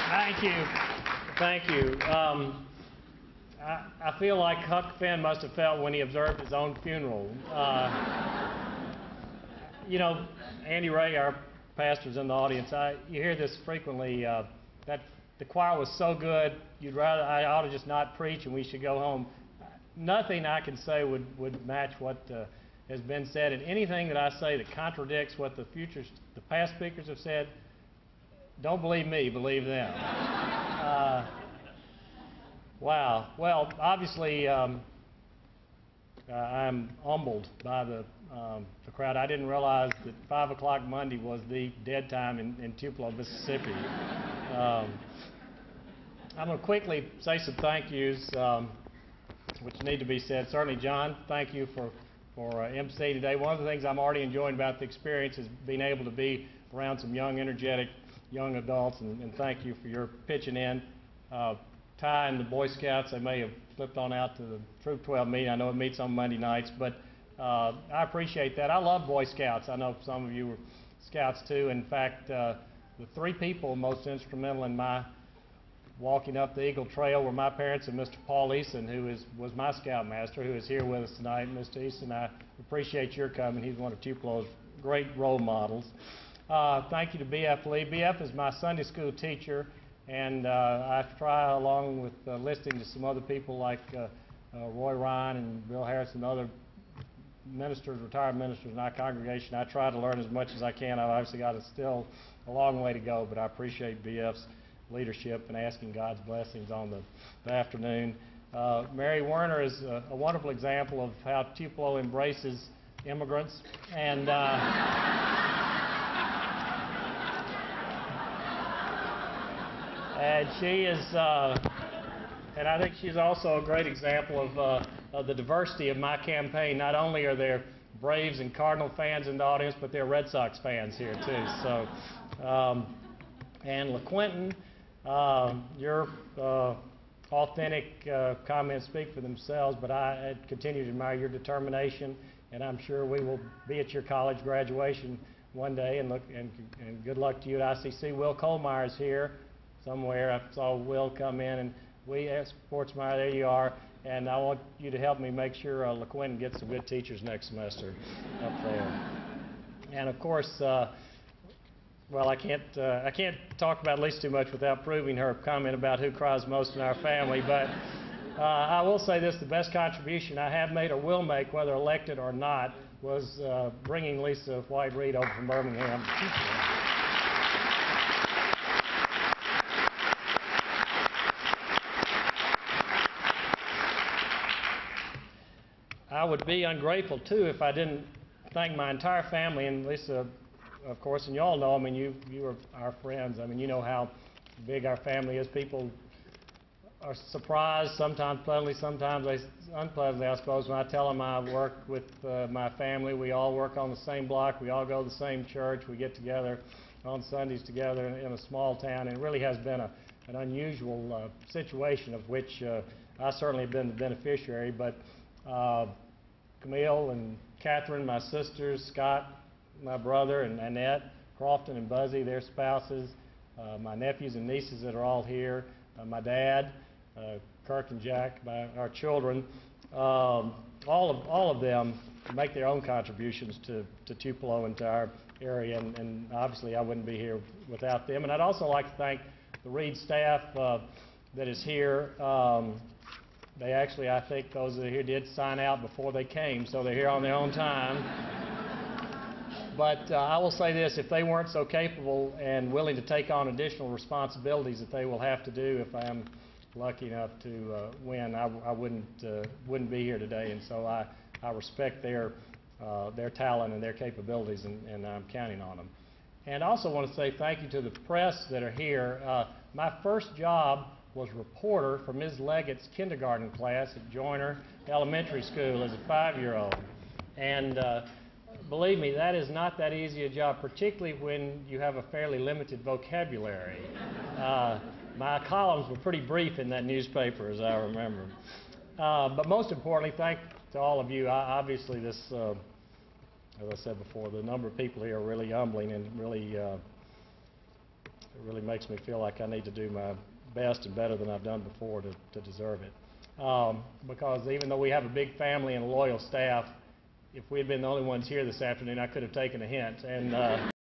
Thank you. Thank you. I feel like Huck Finn must have felt when he observed his own funeral. You know, Andy Ray, our pastor's in the audience. You hear this frequently, that the choir was so good, I ought to just not preach and we should go home. Nothing I can say would match what has been said, and anything that I say that contradicts what the past speakers have said, don't believe me, believe them. Wow. Well, obviously, I'm humbled by the crowd. I didn't realize that 5 o'clock Monday was the dead time in Tupelo, Mississippi. I'm going to quickly say some thank yous, which need to be said. Certainly, John, thank you for MC today. One of the things I'm already enjoying about the experience is being able to be around some young, energetic young adults, and thank you for your pitching in. Ty and the Boy Scouts, they may have flipped on out to the Troop 12 meeting. I know it meets on Monday nights, but I appreciate that. I love Boy Scouts. I know some of you were Scouts too. In fact, the 3 people most instrumental in my walking up the Eagle Trail were my parents and Mr. Paul Eason, who was my Scoutmaster, who is here with us tonight. Mr. Eason, I appreciate your coming. He's one of Tupelo's great role models. Thank you to B.F. Lee. B.F. is my Sunday school teacher, and I try, along with listening to some other people like Roy Ryan and Bill Harris and other ministers, retired ministers in our congregation, I try to learn as much as I can. I've obviously got still a long way to go, but I appreciate B.F.'s leadership and asking God's blessings on the afternoon. Mary Werner is a wonderful example of how Tupelo embraces immigrants, and she is, and I think she's also a great example of the diversity of my campaign. Not only are there Braves and Cardinal fans in the audience, but there are Red Sox fans here too. So, and LaQuinton, your authentic comments speak for themselves, but I continue to admire your determination, and I'm sure we will be at your college graduation one day, and good luck to you at ICC. Will Kohlmeyer is here somewhere. I saw Will come in, and Sportsmeyer, there you are, and I want you to help me make sure LaQuinton gets some good teachers next semester up there. And of course, well, I can't talk about Lisa too much without proving her comment about who cries most in our family, but I will say this: the best contribution I have made or will make, whether elected or not, was bringing Lisa White-Reed over from Birmingham. I would be ungrateful too if I didn't thank my entire family, and Lisa, of course, and you all know, I mean, you are our friends. I mean, you know how big our family is. People are surprised, sometimes pleasantly, sometimes unpleasantly, I suppose, when I tell them I work with my family. We all work on the same block. We all go to the same church. We get together on Sundays together in a small town, and it really has been an unusual situation of which I certainly have been the beneficiary. But Camille and Catherine, my sisters, Scott, my brother, and Annette, Crofton and Buzzy, their spouses, my nephews and nieces that are all here, my dad, Kirk and Jack, our children, all of them make their own contributions to Tupelo and to our area, and obviously I wouldn't be here without them. And I'd also like to thank the Reed staff that is here. They actually, I think those that are here did sign out before they came, so they're here on their own time. But I will say this: if they weren't so capable and willing to take on additional responsibilities that they will have to do if I am lucky enough to win, I wouldn't be here today. And so I respect their talent and their capabilities, and I'm counting on them. And I also want to say thank you to the press that are here. My first job was reporter for Ms. Leggett's kindergarten class at Joyner Elementary School as a 5-year-old. And believe me, that is not that easy a job, particularly when you have a fairly limited vocabulary. My columns were pretty brief in that newspaper, as I remember. But most importantly, thank to all of you. Obviously, this, as I said before, the number of people here are really humbling and really It really makes me feel like I need to do my best and better than I've done before to deserve it. Because even though we have a big family and a loyal staff, if we had been the only ones here this afternoon, I could have taken a hint. And